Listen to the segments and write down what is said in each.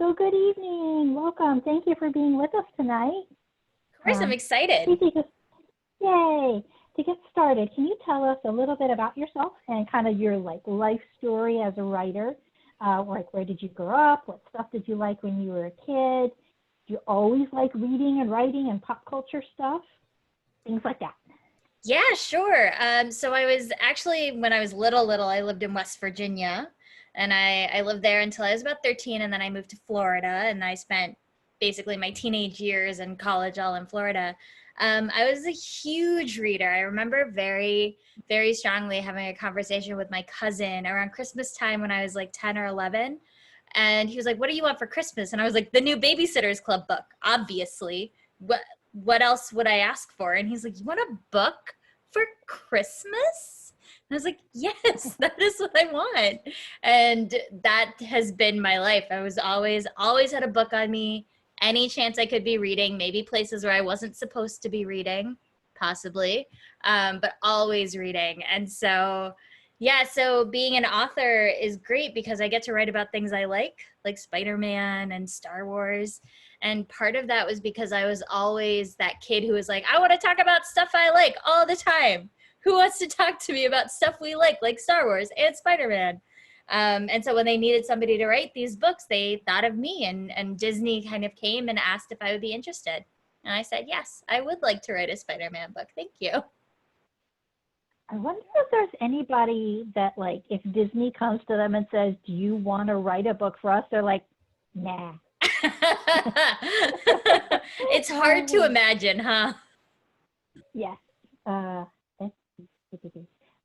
So good evening. Welcome. Thank you for being with us tonight. Of course, I'm excited. Preeti, yay. To get started, can you tell us a little bit about yourself and kind of your life story as a writer? Where did you grow up? What stuff did you like when you were a kid? Do you always like reading and writing and pop culture stuff? Things like that. Yeah, sure. So I was actually, when I was little, I lived in West Virginia, and I lived there until I was about 13, and then I moved to Florida, and I spent basically my teenage years and college all in Florida. I was a huge reader. I remember very, very strongly having a conversation with my cousin around Christmas time when I was like 10 or 11. And he was like, "What do you want for Christmas?" And I was like, "The new Babysitters Club book, obviously. What else would I ask for?" And he's like, "You want a book for Christmas?" And I was like, "Yes, that is what I want." And that has been my life. I was always had a book on me. Any chance I could be reading, maybe places where I wasn't supposed to be reading, possibly, but always reading. And so, yeah, so being an author is great because I get to write about things I like Spider-Man and Star Wars. And part of that was because I was always that kid who was like, "I want to talk about stuff I like all the time. Who wants to talk to me about stuff we like Star Wars and Spider-Man?" And so when they needed somebody to write these books, they thought of me, and Disney kind of came and asked if I would be interested. And I said, "Yes, I would like to write a Spider-Man book. Thank you." I wonder if there's anybody that if Disney comes to them and says, "Do you want to write a book for us?" They're like, "Nah." It's hard to imagine, huh? Yes.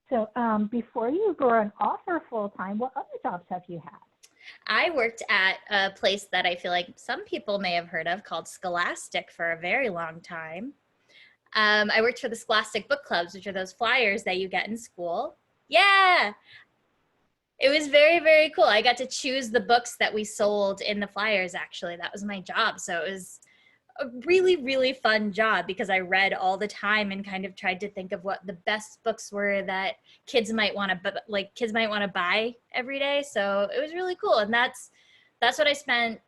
So before you were an author full time, what other jobs have you had? I worked at a place that I feel like some people may have heard of called Scholastic for a very long time. I worked for the Scholastic Book Clubs, which are those flyers that you get in school. Yeah, it was very, very cool. I got to choose the books that we sold in the flyers, actually. That was my job. So it was a really, really fun job because I read all the time and kind of tried to think of what the best books were that kids might want to buy every day. So it was really cool. And that's what I spent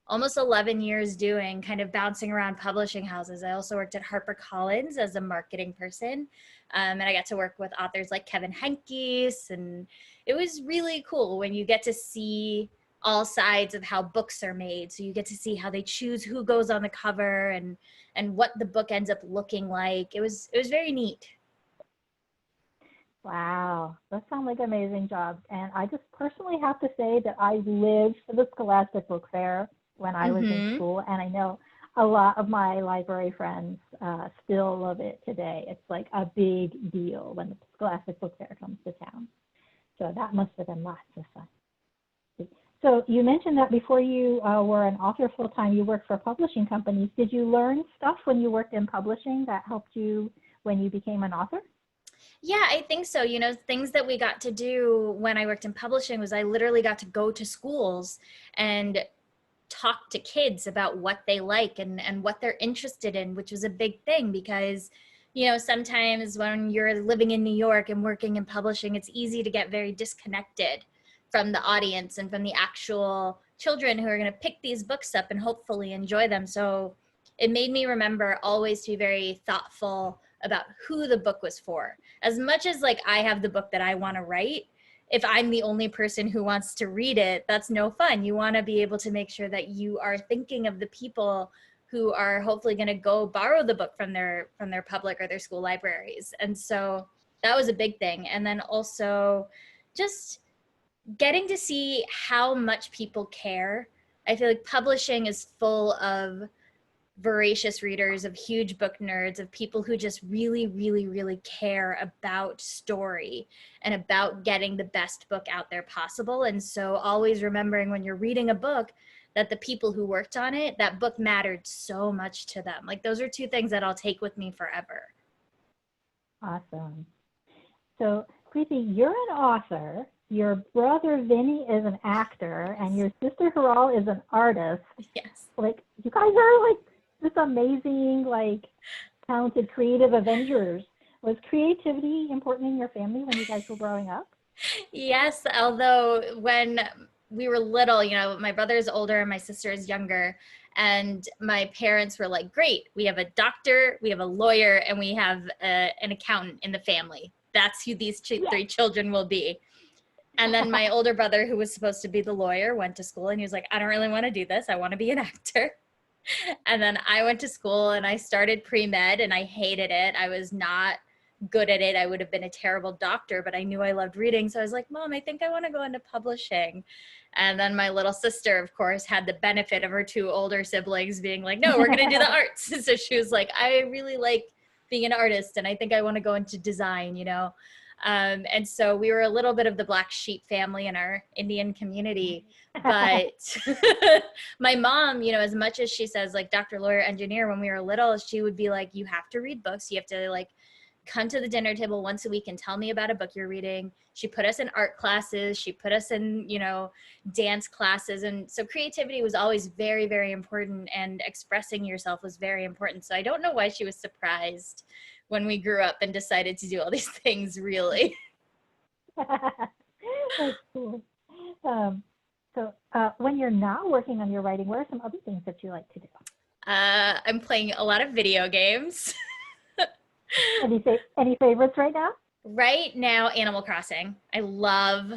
almost 11 years doing, kind of bouncing around publishing houses. I also worked at HarperCollins as a marketing person. And I got to work with authors like Kevin Henkes. And it was really cool when you get to see all sides of how books are made. So you get to see how they choose who goes on the cover and what the book ends up looking like. It was very neat. Wow, that sounds like an amazing job. And I just personally have to say that I lived for the Scholastic Book Fair when I was in Mm-hmm. school, and I know a lot of my library friends still love it today. It's like a big deal when the Scholastic Book Fair comes to town. So that must have been lots of fun. So you mentioned that before you were an author full time, you worked for publishing companies. Did you learn stuff when you worked in publishing that helped you when you became an author? Yeah, I think so. Things that we got to do when I worked in publishing was I literally got to go to schools and talk to kids about what they like and what they're interested in, which was a big thing because, sometimes when you're living in New York and working in publishing, it's easy to get very disconnected from the audience and from the actual children who are going to pick these books up and hopefully enjoy them. So it made me remember always to be very thoughtful about who the book was for. As much as like I have the book that I want to write, if I'm the only person who wants to read it, that's no fun. You want to be able to make sure that you are thinking of the people who are hopefully going to go borrow the book from their public or their school libraries. And so that was a big thing. And then also just getting to see how much people care. I feel like publishing is full of voracious readers, of huge book nerds, of people who just really, really, really care about story and about getting the best book out there possible. And so always remembering when you're reading a book that the people who worked on it, that book mattered so much to them. Like those are two things that I'll take with me forever. Awesome. So, Preeti, you're an author. Your brother Vinny is an actor, and your sister Haral is an artist. Yes. Like, you guys are like this amazing, talented, creative Avengers. Was creativity important in your family when you guys were growing up? Yes, although when we were little, my brother is older and my sister is younger. And my parents were like, great, we have a doctor, we have a lawyer, and we have an accountant in the family. That's who these three children will be. And then my older brother, who was supposed to be the lawyer, went to school and he was like, I don't really want to do this. I want to be an actor. And then I went to school and I started pre-med and I hated it. I was not good at it. I would have been a terrible doctor, but I knew I loved reading. So I was like, Mom, I think I want to go into publishing. And then my little sister, of course, had the benefit of her two older siblings being like, no, we're going to do the arts. So she was like, I really like being an artist and I think I want to go into design, and so we were a little bit of the black sheep family in our Indian community. But my mom, as much as she says like doctor, lawyer, engineer, when we were little, she would be like, you have to read books. You have to like come to the dinner table once a week and tell me about a book you're reading. She put us in art classes. She put us in, dance classes. And so creativity was always very, very important, and expressing yourself was very important. So I don't know why she was surprised when we grew up and decided to do all these things, really. That's cool. So when you're not working on your writing, what are some other things that you like to do? I'm playing a lot of video games. Any favorites right now? Right now, Animal Crossing. I love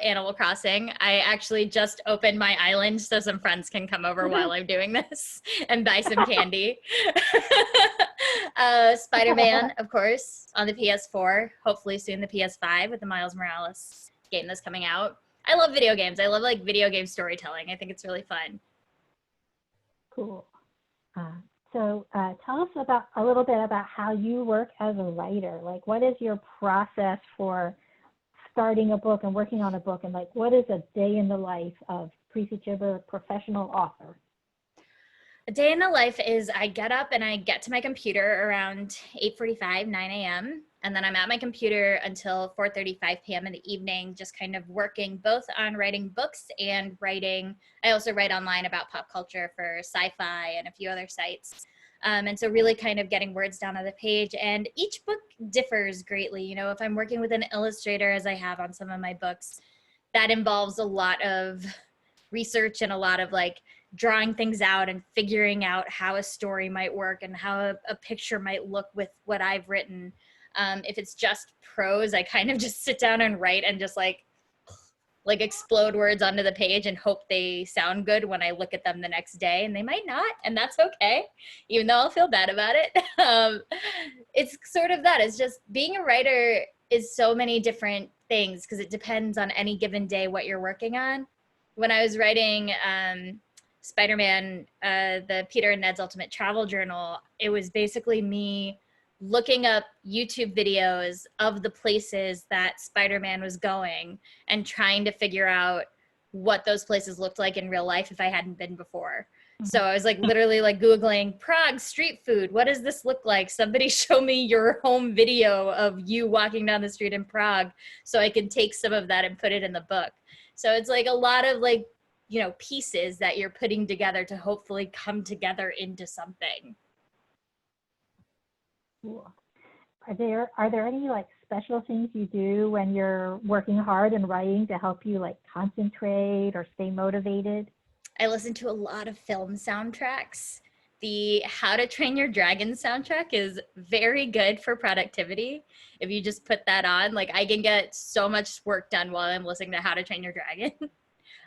Animal Crossing. I actually just opened my island so some friends can come over while I'm doing this and buy some candy. Spider-Man, of course, on the PS4. Hopefully soon the PS5 with the Miles Morales game that's coming out. I love video games. I love like video game storytelling. I think it's really fun. Cool. So tell us a little bit about how you work as a writer. Like, what is your process for starting a book and working on a book? And like, what is a day in the life of Preeti Chhibber, professional author? A day in the life is I get up and I get to my computer around 8:45, 9 a.m. And then I'm at my computer until 4:35 p.m. in the evening, just kind of working both on writing books and writing. I also write online about pop culture for Sci-Fi and a few other sites. And so really kind of getting words down on the page. And each book differs greatly. If I'm working with an illustrator, as I have on some of my books, that involves a lot of research and a lot of like drawing things out and figuring out how a story might work and how a picture might look with what I've written. If it's just prose, I kind of just sit down and write and just like explode words onto the page and hope they sound good when I look at them the next day, and they might not, and that's okay, even though I'll feel bad about it. It's sort of that. It's just being a writer is so many different things because it depends on any given day what you're working on. When I was writing Spider-Man, the Peter and Ned's Ultimate Travel Journal, it was basically me looking up YouTube videos of the places that Spider-Man was going and trying to figure out what those places looked like in real life if I hadn't been before. So I was like literally like Googling Prague street food. What does this look like? Somebody show me your home video of you walking down the street in Prague so I can take some of that and put it in the book. So it's like a lot of like, pieces that you're putting together to hopefully come together into something. Cool. Are there any like special things you do when you're working hard and writing to help you like concentrate or stay motivated? I listen to a lot of film soundtracks. The How to Train Your Dragon soundtrack is very good for productivity. If you just put that on, like I can get so much work done while I'm listening to How to Train Your Dragon.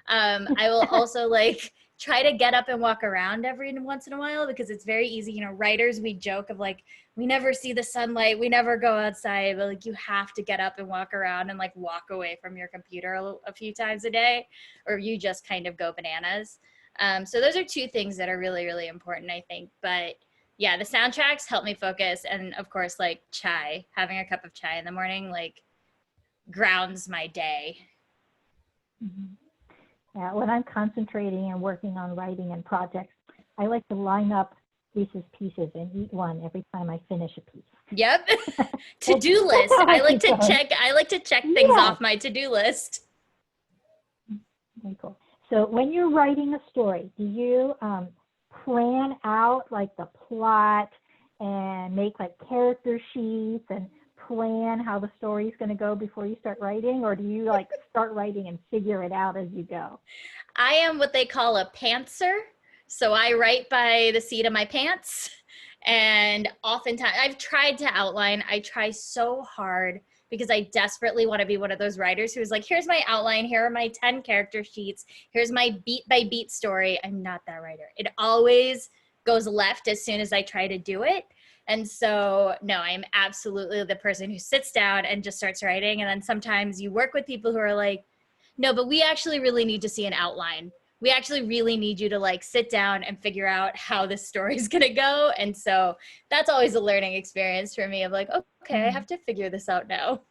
I will also like try to get up and walk around every once in a while because it's very easy. Writers, we joke of like, we never see the sunlight, we never go outside, but like you have to get up and walk around and like walk away from your computer a few times a day, or you just kind of go bananas. So those are two things that are really, really important, I think. But yeah, the soundtracks help me focus. And of course, like chai, having a cup of chai in the morning, like grounds my day. Mm-hmm. Yeah, when I'm concentrating and working on writing and projects, I like to line up Reese's Pieces and eat one every time I finish a piece. Yep. To-do list. I like to check things off my to-do list. Very cool. So when you're writing a story, do you plan out like the plot and make like character sheets and plan how the story's going to go before you start writing, or do you like start writing and figure it out as you go? I am what they call a pantser. So I write by the seat of my pants. And oftentimes I've tried to outline. I try so hard because I desperately want to be one of those writers who's like, here's my outline, here are my 10 character sheets, here's my beat by beat story. I'm not that writer. It always goes left as soon as I try to do it. And so, no, I'm absolutely the person who sits down and just starts writing. And then sometimes you work with people who are like, no, but we actually really need to see an outline. We actually really need you to like sit down and figure out how this story is going to go. And so that's always a learning experience for me of like, okay, I have to figure this out now.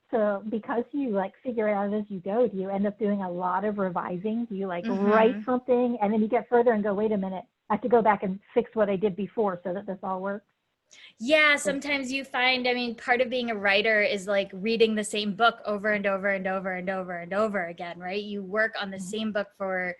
So because you like figure it out as you go, do you end up doing a lot of revising? Do you like write something and then you get further and go, wait a minute, I have to go back and fix what I did before so that this all works? Yeah, sometimes you find, I mean, part of being a writer is like reading the same book over and over and over and over and over again, right? You work on the same book for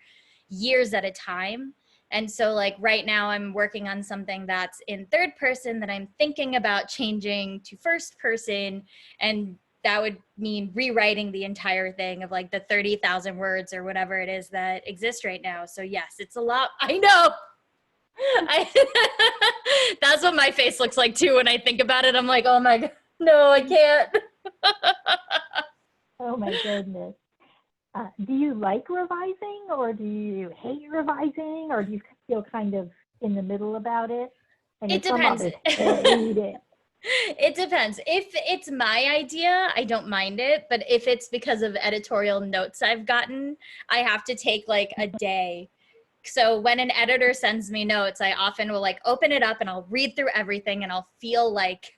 years at a time. And so like right now I'm working on something that's in third person that I'm thinking about changing to first person. And that would mean rewriting the entire thing of like the 30,000 words or whatever it is that exists right now. So yes, it's a lot. I know. That's what my face looks like too when I think about it. I'm like, oh my God, no, I can't. Oh my goodness. Do you like revising, or do you hate revising, or do you feel kind of in the middle about it? I know It depends. some hate it. It depends. If it's my idea, I don't mind it. But if it's because of editorial notes I've gotten, I have to take like a day. So when an editor sends me notes, I often will like open it up and I'll read through everything and I'll feel like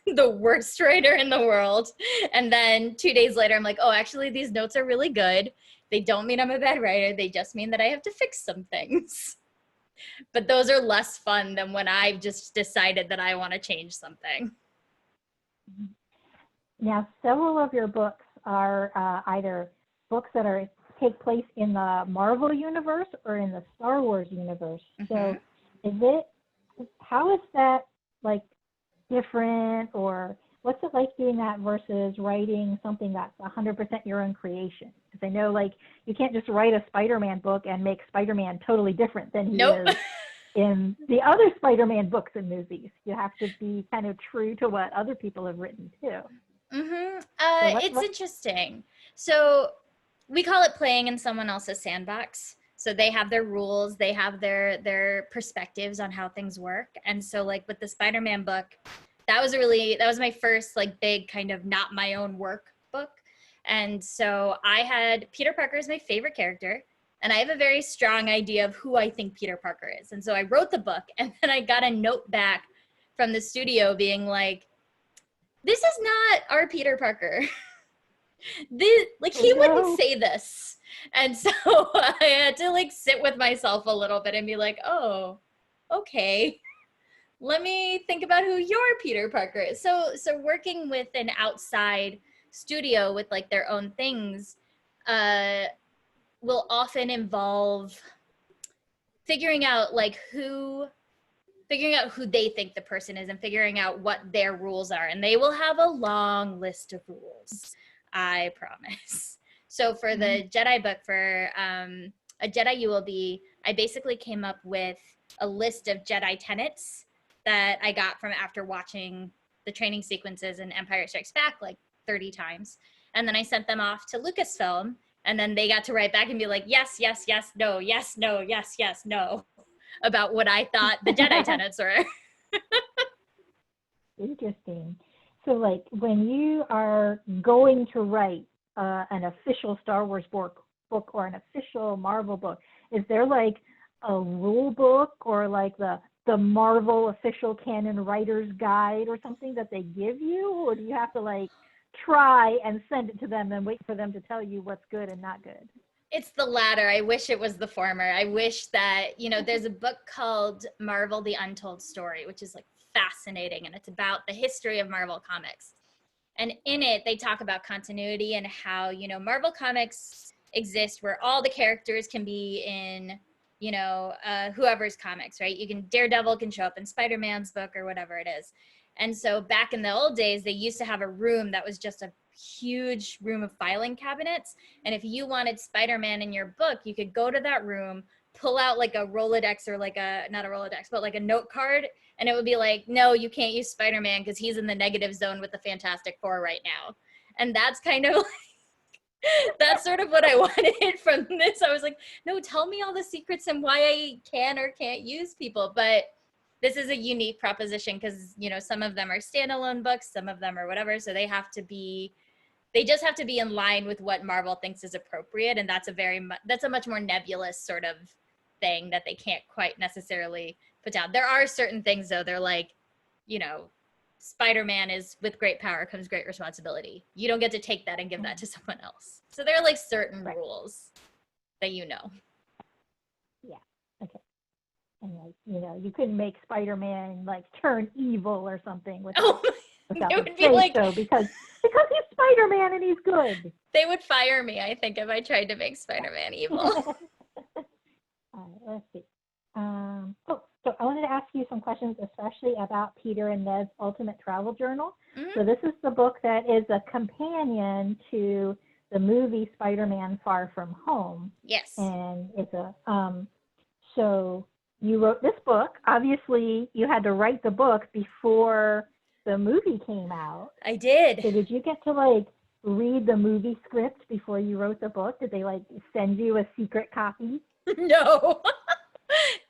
the worst writer in the world. And then 2 days later, I'm like, oh, actually, these notes are really good. They don't mean I'm a bad writer. They just mean that I have to fix some things. But those are less fun than when I've just decided that I want to change something. Now, several of your books are either books that take place in the Marvel universe or in the Star Wars universe. So how is that like different, or what's it like doing that versus writing something that's 100% your own creation? Because I know like you can't just write a Spider-Man book and make Spider-Man totally different than he is in the other Spider-Man books and movies. You have to be kind of true to what other people have written too. It's interesting. So we call it playing in someone else's sandbox. So they have their rules, they have their perspectives on how things work. And so like with the Spider-Man book, that was my first like big kind of not my own work book. And so I had Peter Parker is my favorite character. And I have a very strong idea of who I think Peter Parker is. And so I wrote the book and then I got a note back from the studio being like, this is not our Peter Parker. He wouldn't say this. And so I had to like sit with myself a little bit and be like, oh, okay. Let me think about who your Peter Parker is. So working with an outside studio with like their own things will often involve figuring out who they think the person is and figuring out what their rules are. And they will have a long list of rules, I promise. So for the Jedi book, for A Jedi You Will Be, I basically came up with a list of Jedi tenets that I got from after watching the training sequences in Empire Strikes Back like 30 times. And then I sent them off to Lucasfilm, and then they got to write back and be like, yes, yes, yes, no, yes, no, yes, yes, no, about what I thought the Jedi tenets were. Interesting. So like when you are going to write an official Star Wars book or an official Marvel book, is there like a rule book or like the Marvel official canon writer's guide or something that they give you, or do you have to like try and send it to them and wait for them to tell you what's good and not good? It's the latter. I wish it was the former. I wish that, there's a book called Marvel: The Untold Story, which is like fascinating, and it's about the history of Marvel Comics. And in it, they talk about continuity and how, Marvel Comics exist where all the characters can be in, whoever's comics, right? Daredevil can show up in Spider-Man's book or whatever it is. And so back in the old days, they used to have a room that was just a huge room of filing cabinets. And if you wanted Spider-Man in your book, you could go to that room, pull out like a Rolodex or like a, not a Rolodex, but like a note card. And it would be like, no, you can't use Spider-Man because he's in the negative zone with the Fantastic Four right now. And that's kind of that's sort of what I wanted from this. I was like, no, tell me all the secrets and why I can or can't use people. But this is a unique proposition because, you know, some of them are standalone books, some of them are whatever. So they just have to be in line with what Marvel thinks is appropriate. And that's a much more nebulous sort of thing that they can't quite necessarily put down. There are certain things though, they're like, you know, Spider-Man is with great power comes great responsibility. You don't get to take that and give that to someone else. So there are like certain rules that you know. Yeah. Okay. And like, you know, you couldn't make Spider-Man like turn evil or something without it would be like so because he's Spider-Man and he's good. They would fire me, I think, if I tried to make Spider-Man evil. All right, let's see. So I wanted to ask you some questions, especially about Peter and Ned's Ultimate Travel Journal. Mm-hmm. So this is the book that is a companion to the movie Spider-Man Far From Home. Yes. And it's a, so you wrote this book. Obviously, you had to write the book before the movie came out. I did. So did you get to like read the movie script before you wrote the book? Did they like send you a secret copy? No.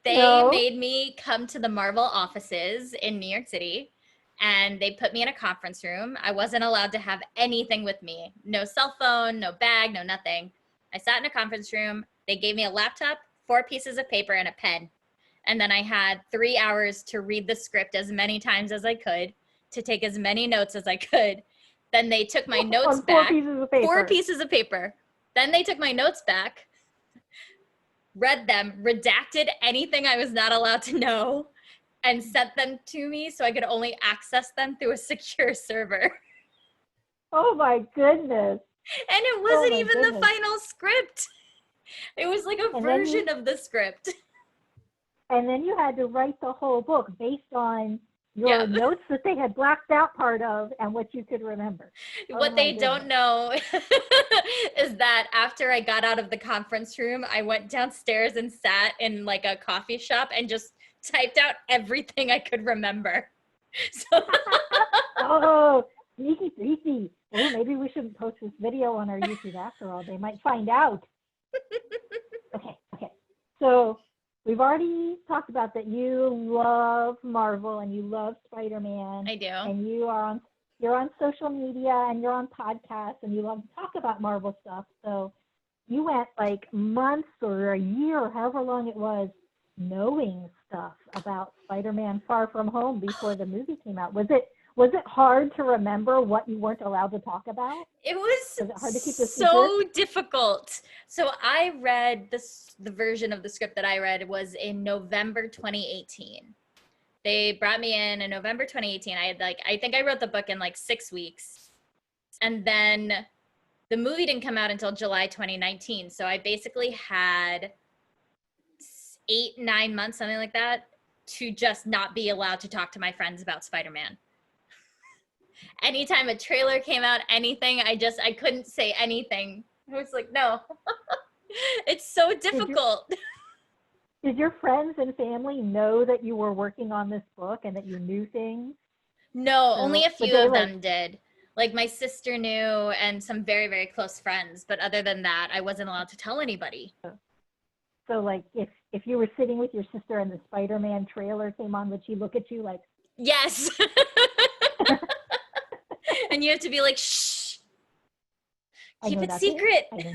They made me come to the Marvel offices in New York City, and they put me in a conference room. I wasn't allowed to have anything with me. No cell phone, no bag, no nothing. I sat in a conference room. They gave me a laptop, 4 pieces of paper, and a pen. And then I had 3 hours to read the script as many times as I could, to take as many notes as I could. Then they took my notes back. 4 pieces of paper. Then they took my notes back, read them, redacted anything I was not allowed to know, and sent them to me so I could only access them through a secure server. Oh my goodness. And it wasn't even the final script. It was like a version of the script. And then you had to write the whole book based on your notes that they had blacked out part of and what you could remember. What they don't know is that after I got out of the conference room, I went downstairs and sat in like a coffee shop and just typed out everything I could remember. So oh, sneaky. Oh, maybe we shouldn't post this video on our YouTube after all. They might find out. Okay. So we've already talked about that you love Marvel and you love Spider-Man. I do. And you're on social media and you're on podcasts and you love to talk about Marvel stuff. So you went like months or a year or however long it was knowing stuff about Spider-Man Far From Home before the movie came out. Was it hard to remember what you weren't allowed to talk about? It was hard to keep the so secret? difficult. So I read the version of the script that I read was in November 2018. They brought me in November 2018. I think I wrote the book in like 6 weeks. And then the movie didn't come out until July 2019. So I basically had 8-9 months, something like that, to just not be allowed to talk to my friends about Spider-Man. Anytime a trailer came out, anything, I couldn't say anything. I was like, no. It's so difficult. Did your friends and family know that you were working on this book and that you knew things? No, only a few of them did. Like my sister knew and some very, very close friends. But other than that, I wasn't allowed to tell anybody. So like if you were sitting with your sister and the Spider-Man trailer came on, would she look at you like? Yes. And you have to be like, shh. Keep it secret. I know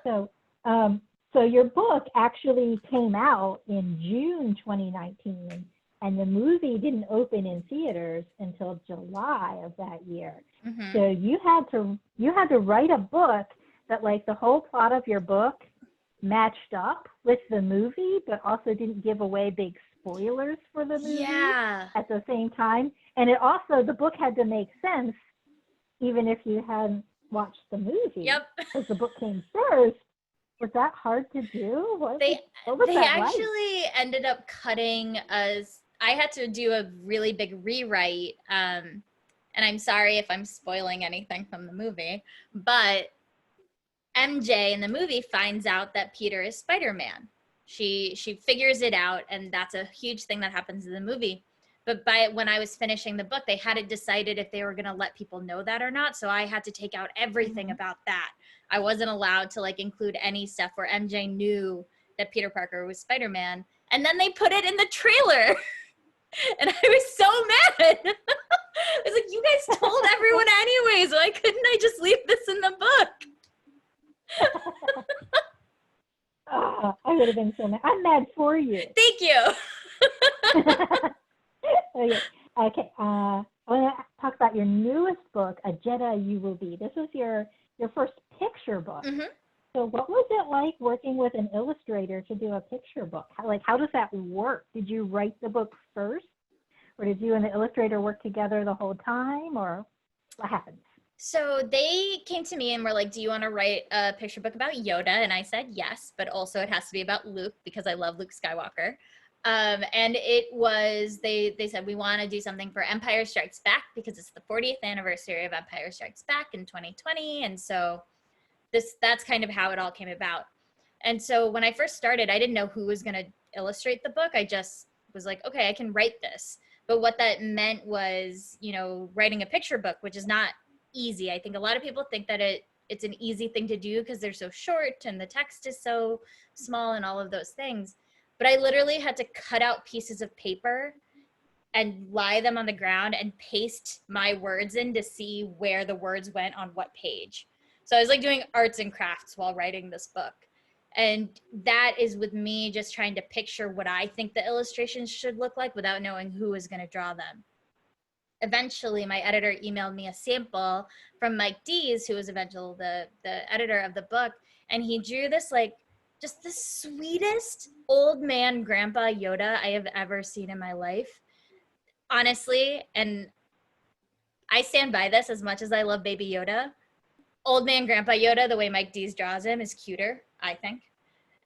nothing. So your book actually came out in June 2019, and the movie didn't open in theaters until July of that year. Mm-hmm. So you had to write a book that like the whole plot of your book matched up with the movie, but also didn't give away big spoilers for the movie at the same time. And it also, the book had to make sense even if you hadn't watched the movie. Yep. Because the book came first. Was that hard to do? They actually ended up cutting I had to do a really big rewrite. And I'm sorry if I'm spoiling anything from the movie, but MJ in the movie finds out that Peter is Spider-Man. She figures it out, and that's a huge thing that happens in the movie. But when I was finishing the book, they hadn't decided if they were going to let people know that or not. So I had to take out everything about that. I wasn't allowed to like include any stuff where MJ knew that Peter Parker was Spider-Man. And then they put it in the trailer. And I was so mad. I was like, you guys told everyone anyways. Why couldn't I just leave this in the book? Oh, I would have been so mad. I'm mad for you. Thank you. Okay. I want to talk about your newest book, A Jedi You Will Be. This was your first picture book. Mm-hmm. So what was it like working with an illustrator to do a picture book? How does that work? Did you write the book first? Or did you and the illustrator work together the whole time? Or what happened? So they came to me and were like, do you want to write a picture book about Yoda? And I said yes, but also it has to be about Luke because I love Luke Skywalker. And it was, they said, we want to do something for Empire Strikes Back because it's the 40th anniversary of Empire Strikes Back in 2020. And so that's kind of how it all came about. And so when I first started, I didn't know who was going to illustrate the book. I just was like, okay, I can write this. But what that meant was, writing a picture book, which is not easy. I think a lot of people think that it's an easy thing to do because they're so short and the text is so small and all of those things. But I literally had to cut out pieces of paper and lie them on the ground and paste my words in to see where the words went on what page. So I was like doing arts and crafts while writing this book. And that is with me just trying to picture what I think the illustrations should look like without knowing who is going to draw them. Eventually, my editor emailed me a sample from Mike Dees, who was eventually the editor of the book. And he drew this just the sweetest old man grandpa Yoda I have ever seen in my life. Honestly, and I stand by this as much as I love Baby Yoda. Old man grandpa Yoda, the way Mike Dees draws him, is cuter, I think.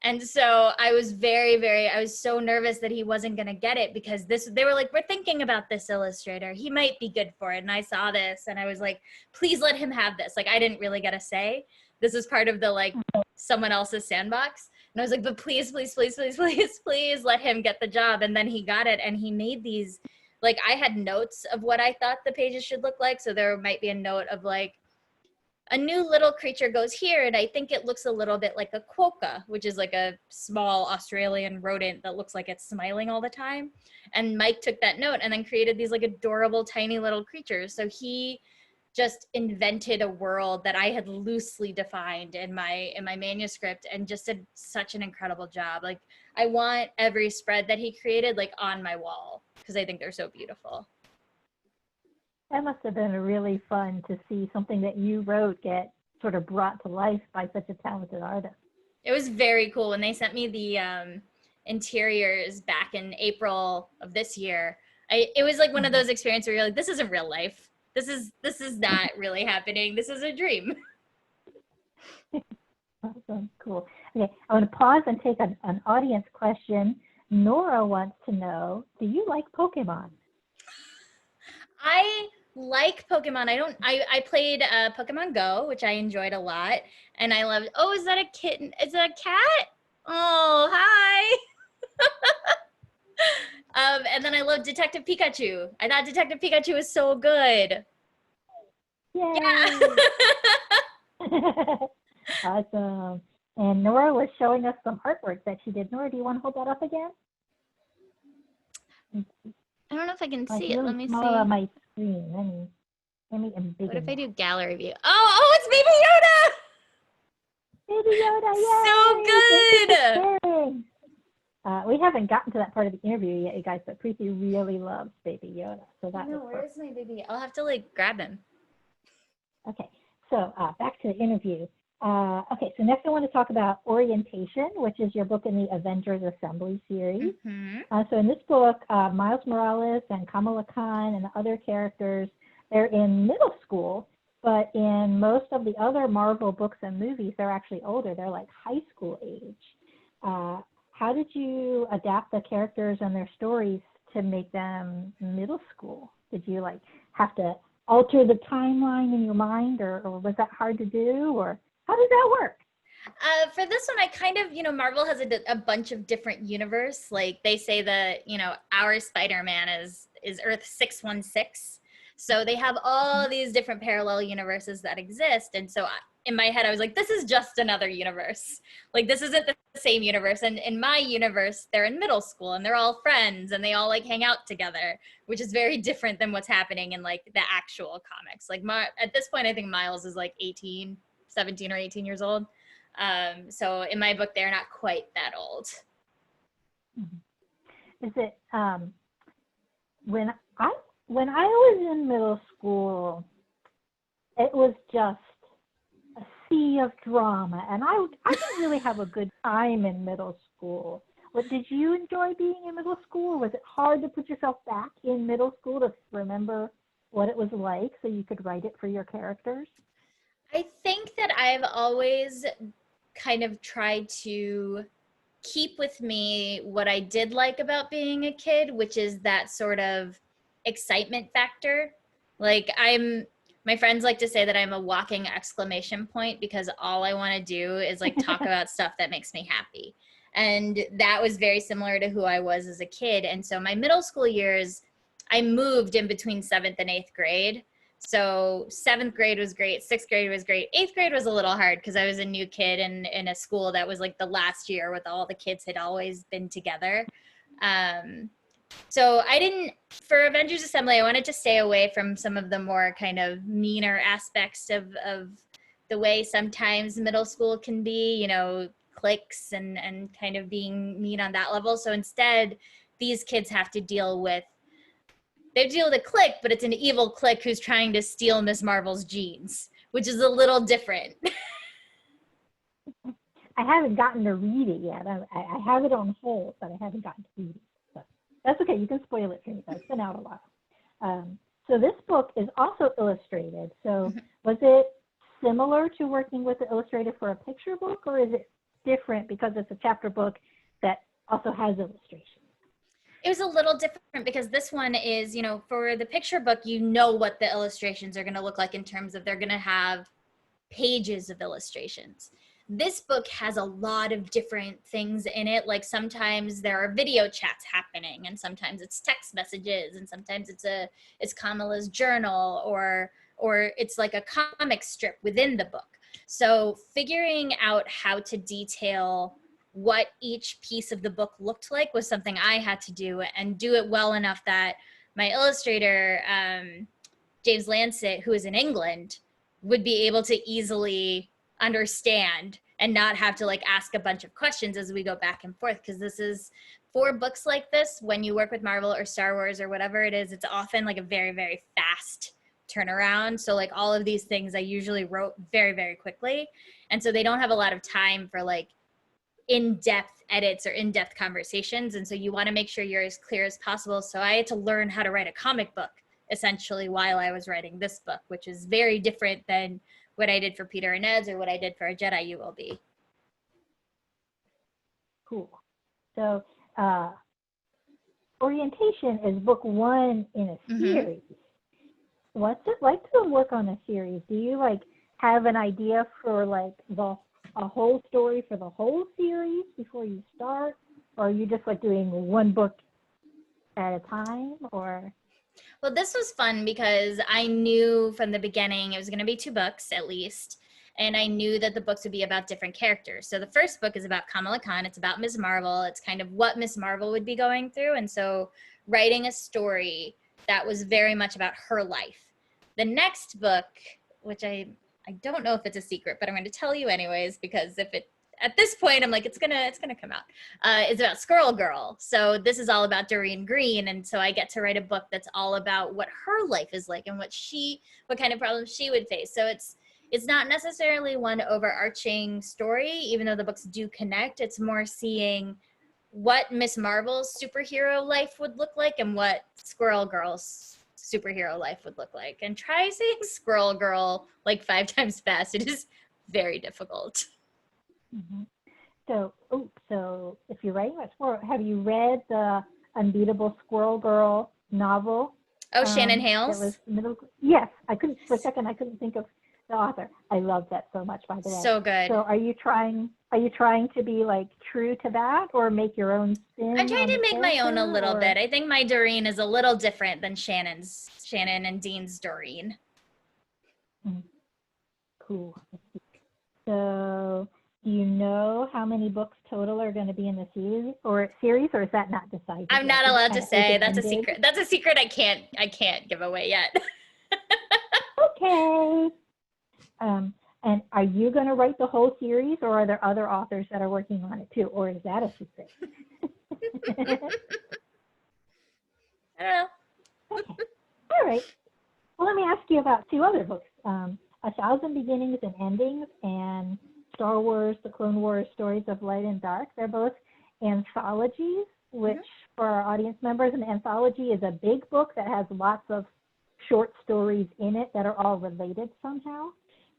And so I was I was so nervous that he wasn't going to get it because they were like, we're thinking about this illustrator. He might be good for it. And I saw this and I was like, please let him have this. Like, I didn't really get a say. This is part of the someone else's sandbox. And I was like, but please, please, please, please, please, please let him get the job. And then he got it and he made these, I had notes of what I thought the pages should look like. So there might be a note of a new little creature goes here, and I think it looks a little bit like a quokka, which is like a small Australian rodent that looks like it's smiling all the time. And Mike took that note and then created these adorable tiny little creatures. So he just invented a world that I had loosely defined in my manuscript and just did such an incredible job. I want every spread that he created on my wall because I think they're so beautiful. That must have been really fun to see something that you wrote get sort of brought to life by such a talented artist. It was very cool. When they sent me the interiors back in April of this year, it was one of those experiences where you're like, this isn't real life. This is not really happening. This is a dream. Awesome. Cool. Okay, I want to pause and take an audience question. Nora wants to know, do you like Pokemon? I like Pokemon. I played Pokemon Go, which I enjoyed a lot. And I loved, oh, is that a kitten? Is that a cat? Oh, hi. And then I loved Detective Pikachu. I thought Detective Pikachu was so good. Yay. Yeah. Awesome. And Nora was showing us some artwork that she did. Nora, do you want to hold that up again? I don't know if I can see it. Really Let me see. small on my screen. Let me embiggen. What if I do gallery view? Oh, it's Baby Yoda! Baby Yoda, yay! So good! We haven't gotten to that part of the interview yet, you guys, but Preeti really loves Baby Yoda. So that where's my baby? I'll have to grab him. Okay, so back to the interview. Okay, so next I want to talk about Orientation, which is your book in the Avengers Assembly series. Mm-hmm. So in this book, Miles Morales and Kamala Khan and the other characters, they're in middle school, but in most of the other Marvel books and movies, they're actually older. They're high school age. How did you adapt the characters and their stories to make them middle school? Did you like have to alter the timeline in your mind, or was that hard to do, or how does that work? For this one, I kind of, Marvel has a bunch of different universe. Like they say that, our Spider-Man is Earth 616. So they have all these different parallel universes that exist. And so in my head, I was like, this is just another universe. Like this isn't the same universe. And in my universe, they're in middle school and they're all friends and they all like hang out together, which is very different than what's happening in like the actual comics. Like at this point, I think Miles is like 17 or 18 years old. So in my book, they're not quite that old. Is it when I was in middle school, it was just a sea of drama, and I didn't really have a good time in middle school. What did you enjoy being in middle school? Was it hard to put yourself back in middle school to remember what it was like so you could write it for your characters? I think that I've always kind of tried to keep with me what I did like about being a kid, which is that sort of excitement factor. Like my friends like to say that I'm a walking exclamation point because all I want to do is like talk about stuff that makes me happy. And that was very similar to who I was as a kid. And so my middle school years, I moved in between 7th and 8th grade. So 7th grade was great. 6th grade was great. 8th grade was a little hard because I was a new kid in a school that was like the last year with all the kids had always been together. So for Avengers Assembly, I wanted to stay away from some of the more kind of meaner aspects of the way sometimes middle school can be, cliques and kind of being mean on that level. So instead, these kids have to deal with a clique, but it's an evil clique who's trying to steal Miss Marvel's genes, which is a little different. I haven't gotten to read it yet. I have it on hold, but I haven't gotten to read it. But that's okay. You can spoil it for me. It's been out a while. So this book is also illustrated. So was it similar to working with the illustrator for a picture book, or is it different because it's a chapter book that also has illustrations? It was a little different because this one is, for the picture book, what the illustrations are going to look like in terms of they're going to have pages of illustrations. This book has a lot of different things in it. Like sometimes there are video chats happening and sometimes it's text messages and sometimes it's Kamala's journal or it's like a comic strip within the book. So figuring out how to detail what each piece of the book looked like was something I had to do and do it well enough that my illustrator, James Lancet, who is in England, would be able to easily understand and not have to like ask a bunch of questions as we go back and forth. Because this is for books like this, when you work with Marvel or Star Wars or whatever it is, it's often like a very, very fast turnaround. So like all of these things I usually wrote very, very quickly. And so they don't have a lot of time for like in-depth edits or in-depth conversations. And so you want to make sure you're as clear as possible. So I had to learn how to write a comic book essentially while I was writing this book, which is very different than what I did for Peter and Ned's or what I did for A Jedi You Will Be. Cool. So Orientation is book 1 in a series. What's it like to work on a series? Do you like have an idea for like a whole story for the whole series before you start, or are you just like doing one book at a time? Or well, this was fun because I knew from the beginning it was going to be 2 books at least, and I knew that the books would be about different characters. So the first book is about Kamala Khan. It's about Ms. Marvel. It's kind of what Ms. Marvel would be going through, and so writing a story that was very much about her life. The next book, which I don't know if it's a secret, but I'm going to tell you anyways, because at this point, I'm like, it's gonna come out. It's about Squirrel Girl. So this is all about Doreen Green. And so I get to write a book that's all about what her life is like and what kind of problems she would face. So it's not necessarily one overarching story, even though the books do connect. It's more seeing what Miss Marvel's superhero life would look like and what Squirrel Girl's superhero life would look like. And try saying Squirrel Girl like 5 times fast. It is very difficult. So if you're writing about Squirrel, have you read the Unbeatable Squirrel Girl novel. Oh, Shannon That Hales. was yes, I couldn't for a second. I couldn't think of the author. I love that so much, by the way. So good. So, are you trying to be like true to that, or make your own spin? I'm trying to make my own a little or? bit. I think my Doreen is a little different than Shannon and Dean's Doreen. Cool. So, do you know how many books total are going to be in the series, or is that not decided? I'm not allowed to say. That's a secret. That's a secret I can't give away yet. Okay. And are you going to write the whole series, or are there other authors that are working on it too, or is that a secret? I don't know. Okay. All right. Well, let me ask you about two other books. A Thousand Beginnings and Endings and Star Wars, The Clone Wars, Stories of Light and Dark. They're both anthologies, which for our audience members, an anthology is a big book that has lots of short stories in it that are all related somehow.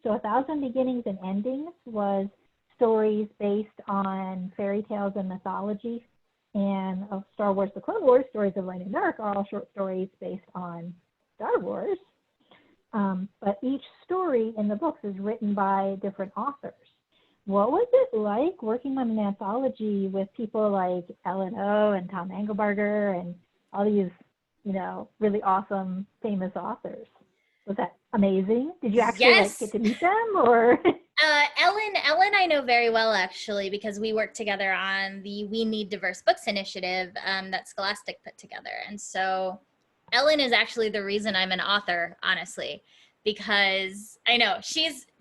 So A Thousand Beginnings and Endings was stories based on fairy tales and mythology. And Star Wars, The Clone Wars, Stories of Light and Dark are all short stories based on Star Wars. But each story in the books is written by different authors. What was it like working on an anthology with people like Ellen O and Tom Engelbarger and all these, really awesome, famous authors? Was that amazing? Did you actually get to meet them, or? Ellen I know very well, actually, because we worked together on the We Need Diverse Books initiative that Scholastic put together. And so Ellen is actually the reason I'm an author, honestly, because I know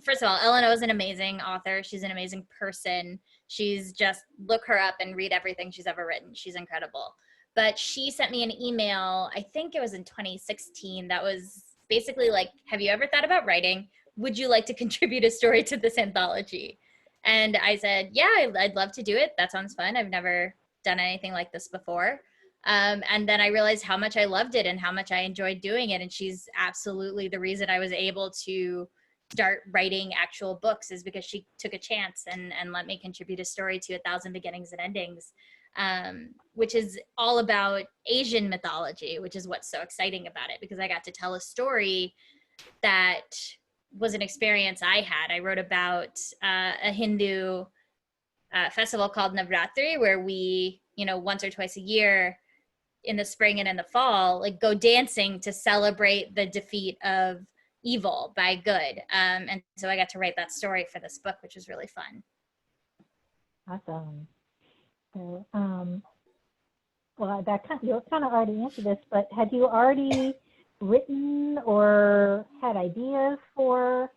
first of all, Ellen O is an amazing author. She's an amazing person. She's just, look her up and read everything she's ever written. She's incredible. But she sent me an email, I think it was in 2016, that was basically like, have you ever thought about writing? Would you like to contribute a story to this anthology? And I said, yeah, I'd love to do it. That sounds fun. I've never done anything like this before. And then I realized how much I loved it and how much I enjoyed doing it. And she's absolutely the reason I was able to start writing actual books, is because she took a chance and let me contribute a story to A Thousand Beginnings and Endings, which is all about Asian mythology, which is what's so exciting about it, because I got to tell a story that was an experience I had. I wrote about a Hindu festival called Navratri, where we, once or twice a year in the spring and in the fall, like, go dancing to celebrate the defeat of evil by good. And so I got to write that story for this book, which was really fun. Awesome. So, well, you kind of already answered this, but had you already written or had ideas for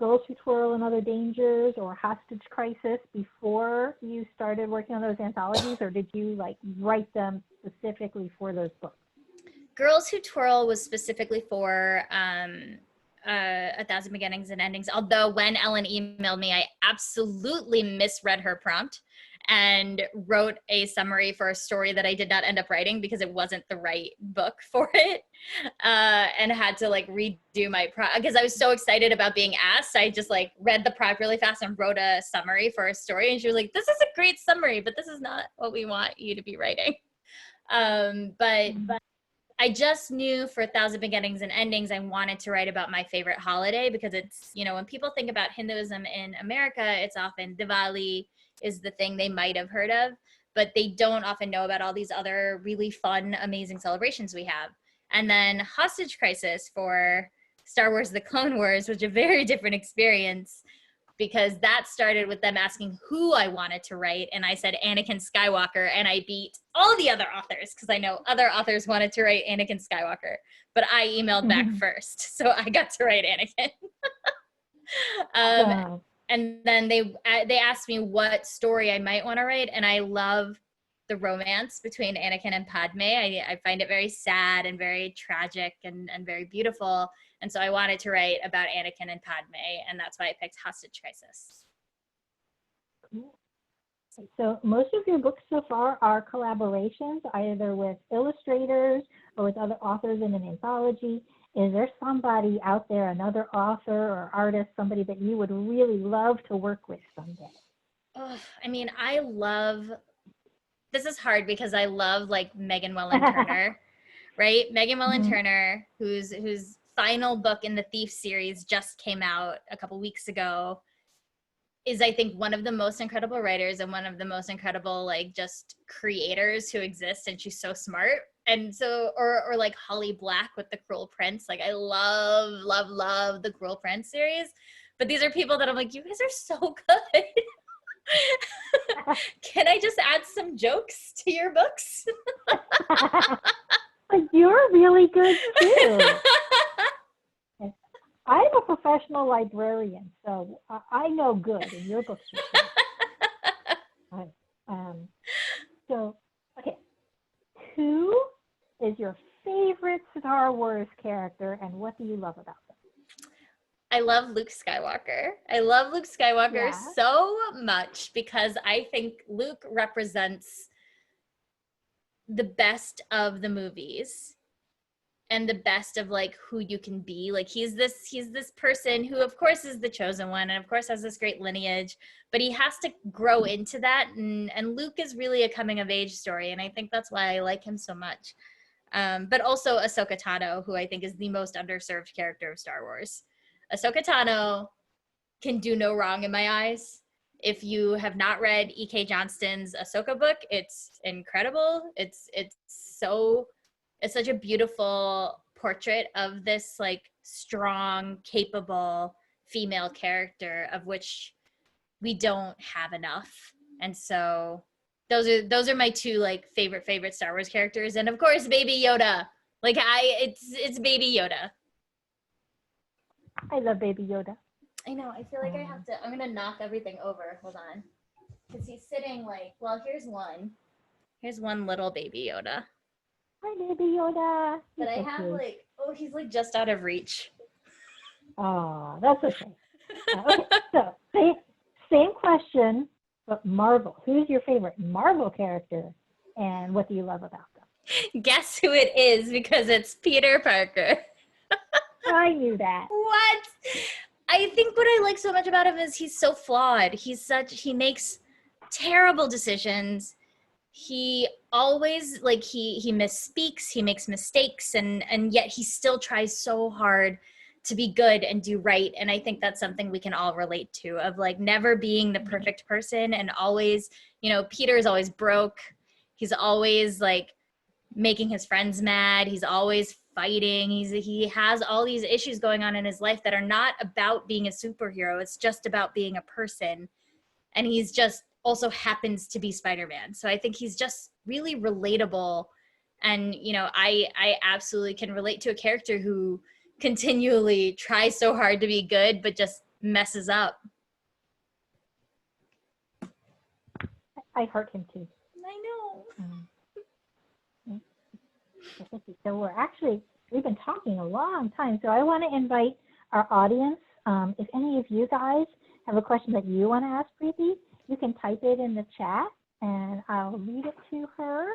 Girls Who Twirl and Other Dangers or Hostage Crisis before you started working on those anthologies, or did you write them specifically for those books? Girls Who Twirl was specifically for A Thousand Beginnings and Endings, although when Ellen emailed me, I absolutely misread her prompt and wrote a summary for a story that I did not end up writing because it wasn't the right book for it, and had to redo my prompt because I was so excited about being asked. I just read the prompt really fast and wrote a summary for a story, and she was like, "This is a great summary, but this is not what we want you to be writing." But I just knew for A Thousand Beginnings and Endings, I wanted to write about my favorite holiday, because it's, when people think about Hinduism in America, it's often Diwali is the thing they might have heard of, but they don't often know about all these other really fun, amazing celebrations we have. And then Hostage Crisis for Star Wars The Clone Wars, which is a very different experience, because that started with them asking who I wanted to write. And I said Anakin Skywalker, and I beat all the other authors, because I know other authors wanted to write Anakin Skywalker, but I emailed back first. So I got to write Anakin. Wow. And then they asked me what story I might want to write. And I love the romance between Anakin and Padme. I find it very sad and very tragic and very beautiful. And so I wanted to write about Anakin and Padme, and that's why I picked Hostage Crisis. Cool. So most of your books so far are collaborations, either with illustrators or with other authors in an anthology. Is there somebody out there, another author or artist, somebody that you would really love to work with someday? Oh, I mean, I love this is hard because I love like Megan Welland Turner, right? Megan Welland Turner, whose final book in the Thief series just came out a couple weeks ago, is I think one of the most incredible writers and one of the most incredible like just creators who exist, and she's so smart. And so or like Holly Black with The Cruel Prince. Like I love the Cruel Prince series. But these are people that I'm like, you guys are so good. Can I just add some jokes to your books? But you're really good too. I'm a professional librarian, so I know good, and your books are good. So, okay, who is your favorite Star Wars character, and what do you love about them? I love Luke Skywalker. I love Luke Skywalker so much because I think Luke represents the best of the movies and the best of like who you can be. Like he's this person who of course is the chosen one and of course has this great lineage, but he has to grow into that. And Luke is really a coming of age story. And I think that's why I like him so much. But also Ahsoka Tano, who I think is the most underserved character of Star Wars. Ahsoka Tano can do no wrong in my eyes. If you have not read E.K. Johnston's Ahsoka book, it's incredible. It's such a beautiful portrait of this like strong, capable female character of which we don't have enough. And so those are my two like favorite Star Wars characters. And of course, Baby Yoda. Like it's Baby Yoda. I love Baby Yoda. I know. I feel like I'm going to knock everything over. Hold on. Because he's sitting like, well, here's one. Here's one little Baby Yoda. Hi, Baby Yoda. But I have like, he's like just out of reach. Oh, that's okay. Okay, so same question, but Marvel. Who's your favorite Marvel character, and what do you love about them? Guess who it is, because it's Peter Parker. I knew that. What? I think what I like so much about him is he's so flawed. He makes terrible decisions. He always like he misspeaks, he makes mistakes, and yet he still tries so hard to be good and do right. And I think that's something we can all relate to, of like never being the perfect person, and always, Peter is always broke. He's always like making his friends mad. He's always fighting. He has all these issues going on in his life that are not about being a superhero. It's just about being a person. And he's just also happens to be Spider-Man. So I think he's just really relatable. And, I absolutely can relate to a character who continually tries so hard to be good, but just messes up. I hurt him too. I know. So we've been talking a long time. So I want to invite our audience. If any of you guys have a question that you want to ask Preeti, you can type it in the chat and I'll read it to her.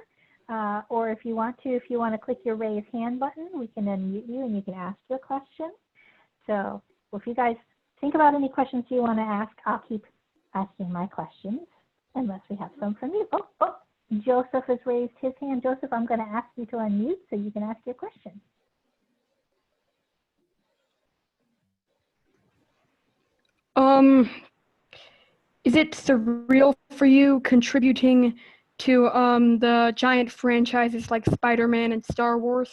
Or if you want to click your raise hand button, we can unmute you and you can ask your question. So if you guys think about any questions you want to ask, I'll keep asking my questions unless we have some from you. Oh, Joseph has raised his hand. Joseph, I'm going to ask you to unmute so you can ask your question. Is it surreal for you contributing to the giant franchises like Spider-Man and Star Wars?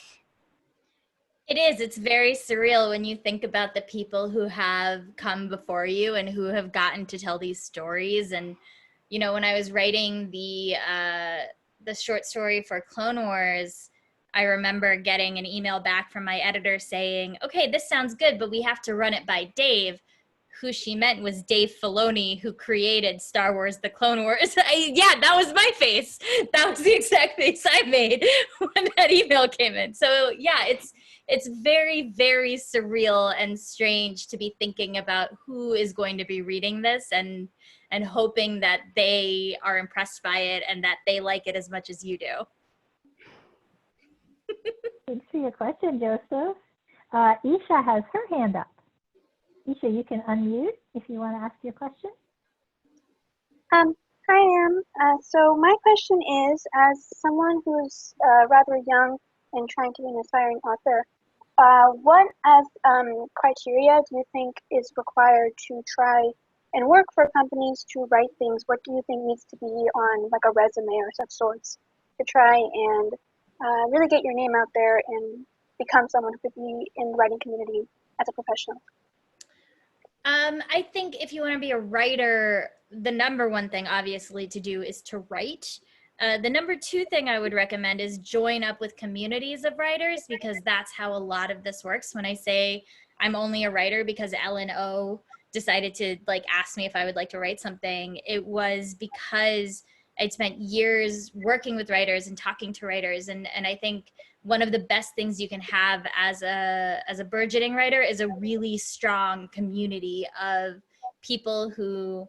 It is. It's very surreal when you think about the people who have come before you and who have gotten to tell these stories. And, when I was writing the short story for Clone Wars, I remember getting an email back from my editor saying, okay, this sounds good, but we have to run it by Dave. Who she meant was Dave Filoni, who created Star Wars: The Clone Wars. That was my face. That was the exact face I made when that email came in. So yeah, it's very, very surreal and strange to be thinking about who is going to be reading this and hoping that they are impressed by it and that they like it as much as you do. Thanks for your question, Joseph. Isha has her hand up. Isha, you can unmute if you want to ask your question. Hi, Am. So my question is, as someone who's rather young and trying to be an aspiring author, what as criteria do you think is required to try and work for companies to write things? What do you think needs to be on like a resume or such sorts to try and really get your name out there and become someone who could be in the writing community as a professional? I think if you want to be a writer, the number one thing obviously to do is to write. The number two thing I would recommend is join up with communities of writers, because that's how a lot of this works. When I say I'm only a writer because Ellen O decided to like ask me if I would like to write something, it was because I'd spent years working with writers and talking to writers. And I think one of the best things you can have as a burgeoning writer is a really strong community of people who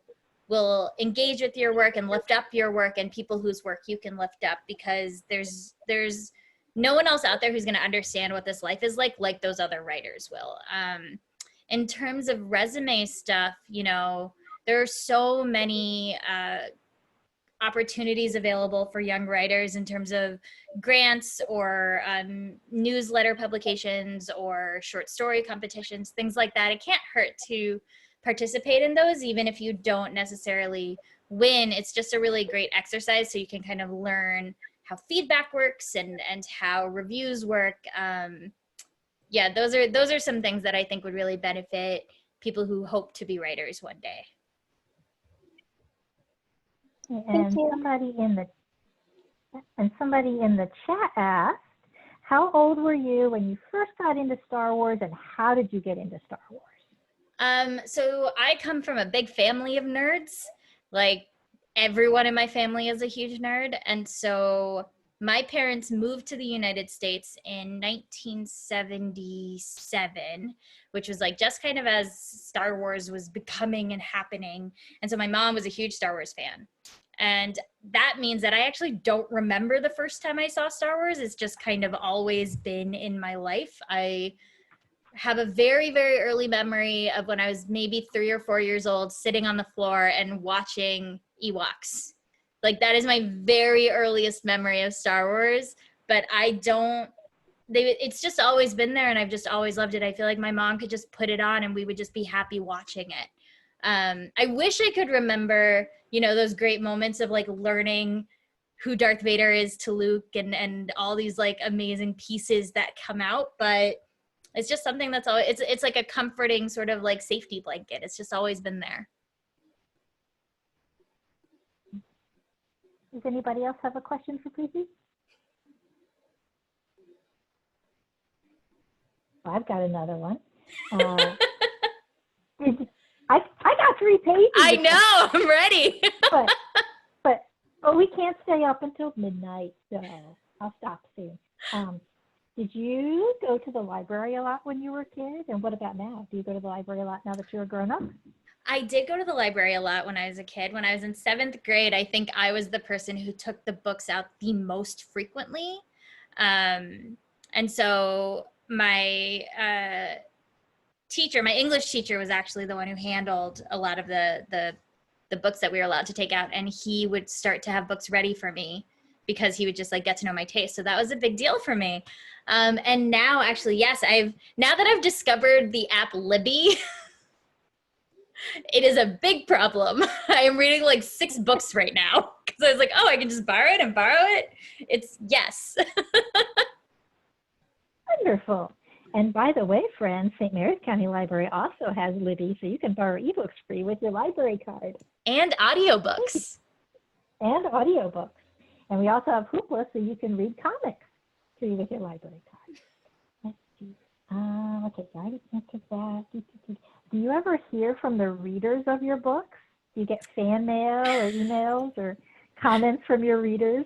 will engage with your work and lift up your work, and people whose work you can lift up, because there's no one else out there who's going to understand what this life is like those other writers will. In terms of resume stuff, you know, there are so many opportunities available for young writers in terms of grants or newsletter publications or short story competitions, things like that. It can't hurt to participate in those, even if you don't necessarily win. It's just a really great exercise, so you can kind of learn how feedback works and how reviews work. Yeah, those are some things that I think would really benefit people who hope to be writers one day. And somebody in the chat asked, how old were you when you first got into Star Wars, and how did you get into Star Wars? So I come from a big family of nerds. Like, everyone in my family is a huge nerd. And so my parents moved to the United States in 1977, which was like just kind of as Star Wars was becoming and happening. And so my mom was a huge Star Wars fan. And that means that I actually don't remember the first time I saw Star Wars. It's just kind of always been in my life. I have a very, very early memory of when I was maybe 3 or 4 years old, sitting on the floor and watching Ewoks. Like, that is my very earliest memory of Star Wars, but it's just always been there, and I've just always loved it. I feel like my mom could just put it on and we would just be happy watching it. I wish I could remember, you know, those great moments of like learning who Darth Vader is to Luke and all these like amazing pieces that come out, but it's just something that's always, it's like a comforting sort of like safety blanket. It's just always been there. Does anybody else have a question for Preeti? I've got another one. I got 3 pages. I know, I'm ready. but we can't stay up until midnight, so I'll stop soon. Did you go to the library a lot when you were a kid? And what about now? Do you go to the library a lot now that you're a grown up? I did go to the library a lot when I was a kid. When I was in 7th grade, I think I was the person who took the books out the most frequently. And so my teacher, my English teacher, was actually the one who handled a lot of the books that we were allowed to take out. And he would start to have books ready for me because he would just like get to know my taste. So that was a big deal for me. And now actually, yes, now that I've discovered the app Libby, it is a big problem. I am reading like 6 books right now because I was like, oh, I can just borrow it and borrow it. It's yes. Wonderful. And by the way, friends, St. Mary's County Library also has Libby, so you can borrow ebooks free with your library card. And audiobooks. And audiobooks. And we also have Hoopla, so you can read comics free with your library card. Let's see. Okay, I already answered that. Do you ever hear from the readers of your books? Do you get fan mail or emails or comments from your readers?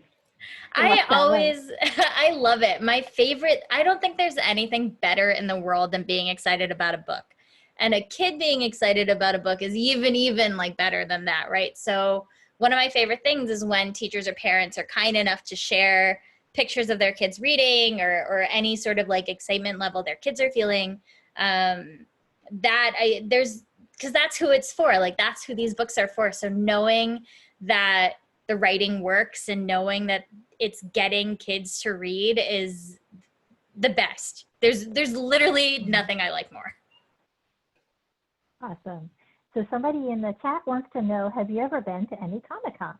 I love it. My favorite, I don't think there's anything better in the world than being excited about a book. And a kid being excited about a book is even like better than that, right? So one of my favorite things is when teachers or parents are kind enough to share pictures of their kids reading or any sort of like excitement level their kids are feeling. Because that's who it's for. Like, that's who these books are for. So knowing that the writing works and knowing that it's getting kids to read is the best. There's literally nothing I like more. Awesome. So somebody in the chat wants to know, have you ever been to any Comic-Con?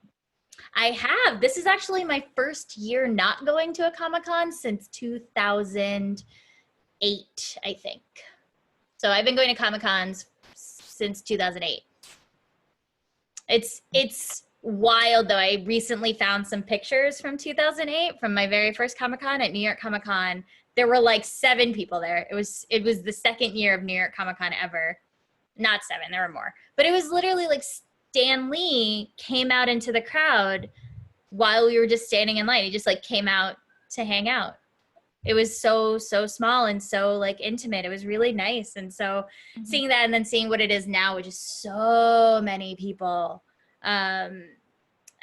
I have. This is actually my first year not going to a Comic-Con since 2008, I think. So I've been going to Comic-Cons since 2008. It's wild though. I recently found some pictures from 2008 from my very first Comic-Con at New York Comic Con. There were like 7 people there. It was the second year of New York Comic Con ever. Not 7, there were more. But it was literally like Stan Lee came out into the crowd while we were just standing in line. He just like came out to hang out. It was so small and so like intimate. It was really nice. And so seeing that and then seeing what it is now, which is so many people. I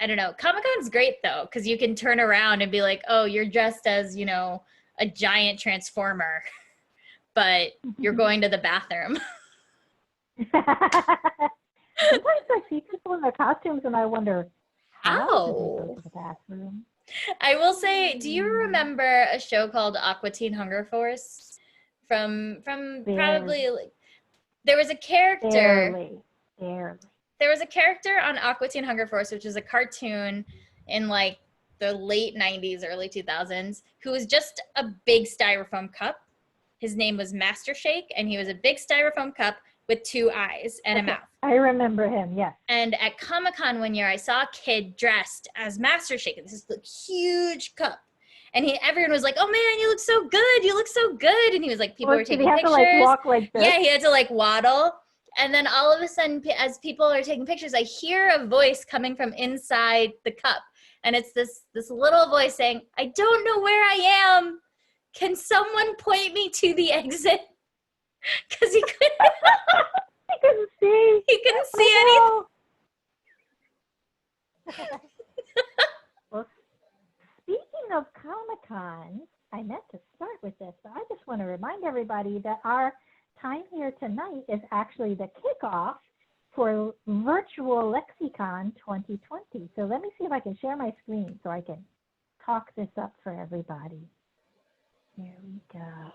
don't know. Comic-Con's great though, because you can turn around and be like, oh, you're dressed as, you know, a giant transformer, but you're going to the bathroom. Sometimes I see people in their costumes and I wonder, how do they go to the bathroom? I will say, do you remember a show called Aqua Teen Hunger Force? From probably, like, there was a character. Barely. There was a character on Aqua Teen Hunger Force, which is a cartoon in like the late 90s, early 2000s, who was just a big styrofoam cup. His name was Master Shake, and he was a big styrofoam cup with 2 eyes and a mouth. I remember him, yes. And at Comic-Con one year, I saw a kid dressed as Master Shake. This is the huge cup. And everyone was like, oh man, you look so good. You look so good. And he was like, people were taking pictures. Did he have to like walk like this? Yeah, he had to like waddle. And then all of a sudden, as people are taking pictures, I hear a voice coming from inside the cup. And it's this little voice saying, I don't know where I am. Can someone point me to the exit? Because he couldn't. He couldn't see. He couldn't see anything. Well, speaking of Comic-Con, I meant to start with this, but I just want to remind everybody that our time here tonight is actually the kickoff for Virtual Lexicon 2020. So let me see if I can share my screen so I can talk this up for everybody. Here we go.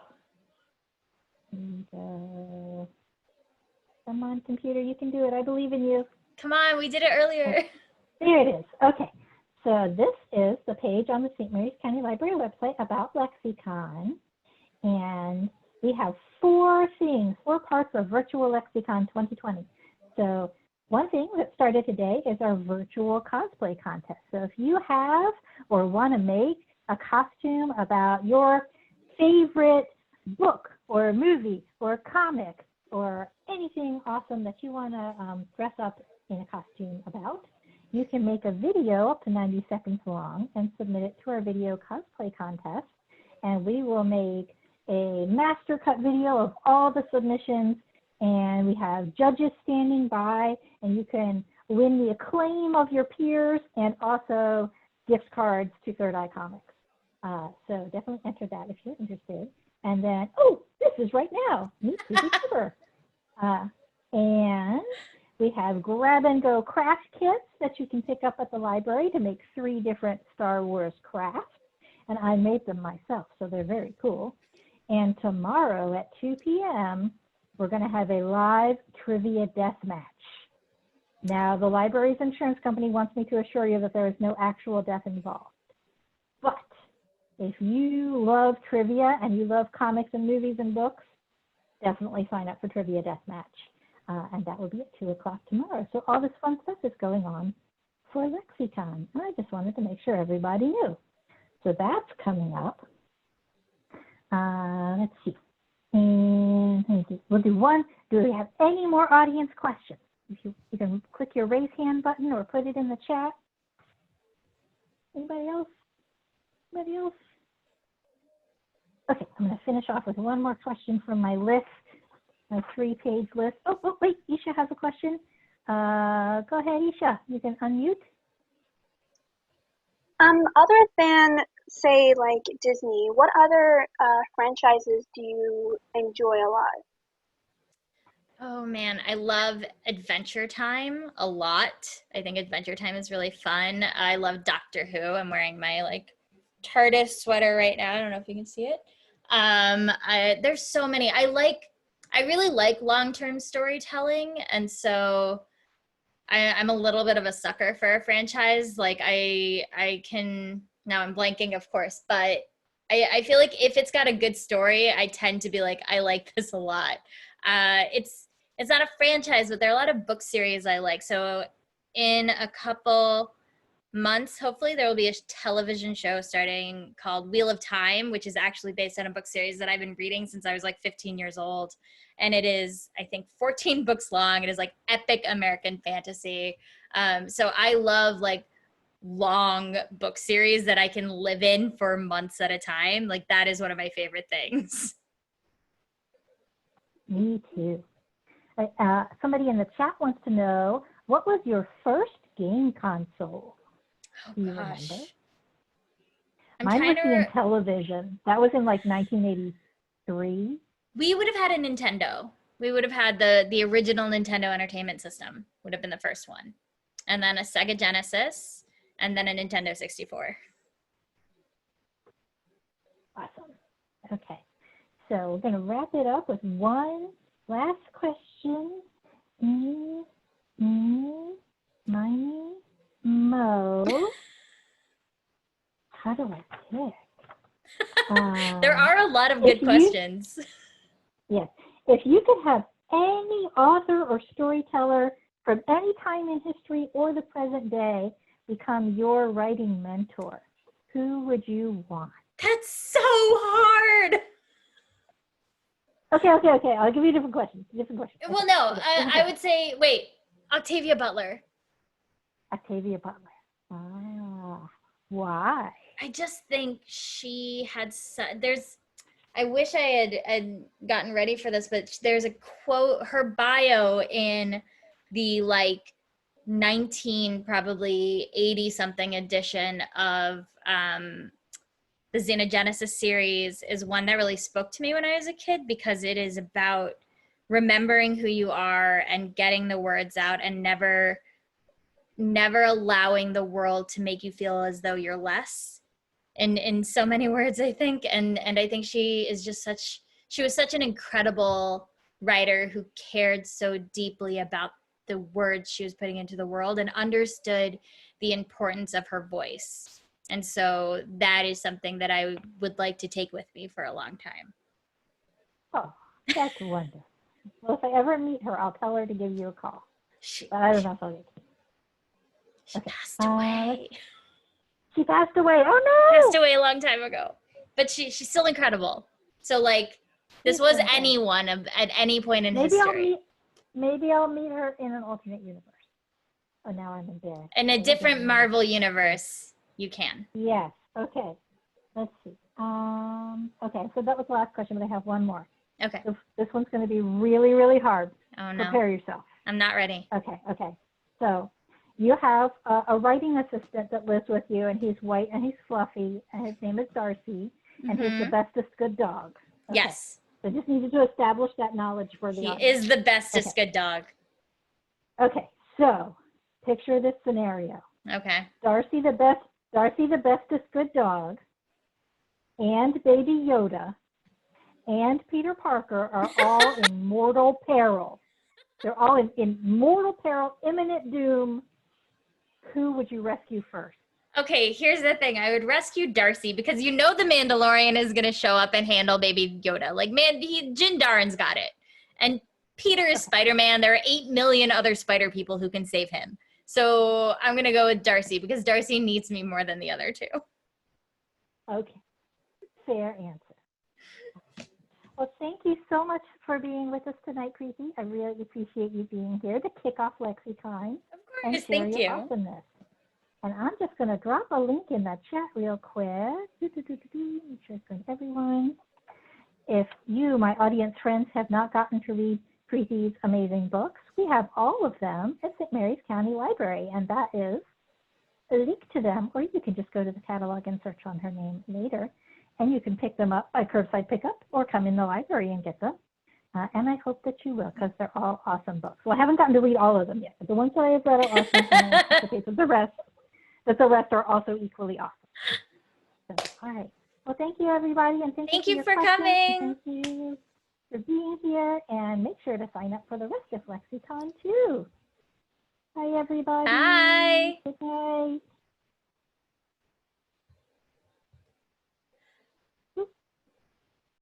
Come on, computer, you can do it. I believe in you. Come on, we did it earlier. There it is. Okay. So this is the page on the St. Mary's County Library website about Lexicon. And we have 4 parts of Virtual Lexicon 2020. So one thing that started today is our virtual cosplay contest. So if you have or want to make a costume about your favorite book or movie or comic or anything awesome that you want to dress up in a costume about, you can make a video up to 90 seconds long and submit it to our video cosplay contest. And we will make a master cut video of all the submissions, and we have judges standing by, and you can win the acclaim of your peers and also gift cards to Third Eye Comics. So definitely enter that if you're interested. And then, oh, this is right now. Meet Susie Cooper. And we have grab and go craft kits that you can pick up at the library to make 3 different Star Wars crafts. And I made them myself, so they're very cool. And tomorrow at 2 p.m., we're going to have a live trivia death match. Now, the library's insurance company wants me to assure you that there is no actual death involved. But if you love trivia and you love comics and movies and books, definitely sign up for Trivia Deathmatch. And that will be at 2 o'clock tomorrow. So all this fun stuff is going on for Lexicon. And I just wanted to make sure everybody knew. So that's coming up. Let's see. And we'll do one. Do we have any more audience questions? You can click your raise hand button or put it in the chat. Anybody else? Anybody else? Okay, I'm going to finish off with one more question from my list, my 3-page list. Oh, wait, Isha has a question. Go ahead, Isha. You can unmute. Other than, say, like Disney, what other franchises do you enjoy a lot? Oh man, I love Adventure Time a lot. I think Adventure Time is really fun. I love Doctor Who. I'm wearing my like TARDIS sweater right now. I don't know if you can see it. There's so many. I really like long-term storytelling, and so I'm a little bit of a sucker for a franchise. Like I can now I'm blanking, of course, but I feel like if it's got a good story, I tend to be like, I like this a lot. It's not a franchise, but there are a lot of book series I like. So in a couple months, hopefully there will be a television show starting called Wheel of Time, which is actually based on a book series that I've been reading since I was like 15 years old. And it is, I think, 14 books long. It is like epic American fantasy. So I love like long book series that I can live in for months at a time. Like that is one of my favorite things. Me too. Somebody in the chat wants to know, what was your first game console? Oh, Do you gosh. remember? I'm Mine was trying the to. Intellivision. That was in like 1983. We would have had a Nintendo. We would have had the original Nintendo Entertainment System would have been the first one. And then a Sega Genesis, and then a Nintendo 64. Awesome. Okay. So we're going to wrap it up with one last question. Miny, Mo. How do I pick? There are a lot of good questions. Yes. If you could have any author or storyteller from any time in history or the present day become your writing mentor, who would you want? That's so hard. Okay. I'll give you a different question. Well, no, I would say, wait, Octavia Butler. Octavia Butler. Ah, why? I just think she had I wish I had gotten ready for this, but there's a quote, her bio in the like probably 80 something edition of the Xenogenesis series is one that really spoke to me when I was a kid, because it is about remembering who you are and getting the words out and never allowing the world to make you feel as though you're less in so many words, I think. And I think she was such an incredible writer who cared so deeply about the words she was putting into the world and understood the importance of her voice. And so that is something that I would like to take with me for a long time. Oh, that's wonderful. Well, if I ever meet her, I'll tell her to give you a call. But I don't know if I'll get to. She passed away. She passed away. Oh no! Passed away a long time ago. But she's still incredible. So like this was anyone at any point in history. Maybe I'll meet her in an alternate universe. Oh, now I'm embarrassed. In a different Marvel universe, you can. Yes. Okay. Let's see. Okay, so that was the last question, but I have one more. Okay. This one's going to be really, really hard. Oh no. Prepare yourself. I'm not ready. Okay. So you have a writing assistant that lives with you, and he's white and he's fluffy, and his name is Darcy, and he's the bestest good dog. Okay. Yes. So just needed to establish that knowledge for the audience. He is the bestest good dog. Okay, so picture this scenario. Okay. Darcy the bestest good dog, and Baby Yoda, and Peter Parker are all in mortal peril. They're all in mortal peril, imminent doom. Who would you rescue first? Okay, here's the thing. I would rescue Darcy because you know the Mandalorian is going to show up and handle Baby Yoda. Like, man, Jin Darin's got it. And Peter is Spider-Man. There are 8 million other spider people who can save him. So I'm going to go with Darcy because Darcy needs me more than the other two. Okay, fair answer. Well, thank you so much for being with us tonight, Preeti. I really appreciate you being here to kick off LexiCon. Of And course, share thank your you. awesomeness. And I'm just going to drop a link in the chat real quick. Make sure it's from everyone. If you, my audience friends, have not gotten to read Preeti's amazing books, we have all of them at St. Mary's County Library, and that is a link to them, or you can just go to the catalog and search on her name later, and you can pick them up by curbside pickup or come in the library and get them. And I hope that you will, because they're all awesome books. Well, I haven't gotten to read all of them yet, but the ones that I have read are awesome. And I anticipate that the rest are also equally awesome. So, all right. Well, thank you, everybody, and Thank you your for questions, coming. and thank you for being here, and make sure to sign up for the rest of LexiCon too. Bye, everybody. Bye. Good night.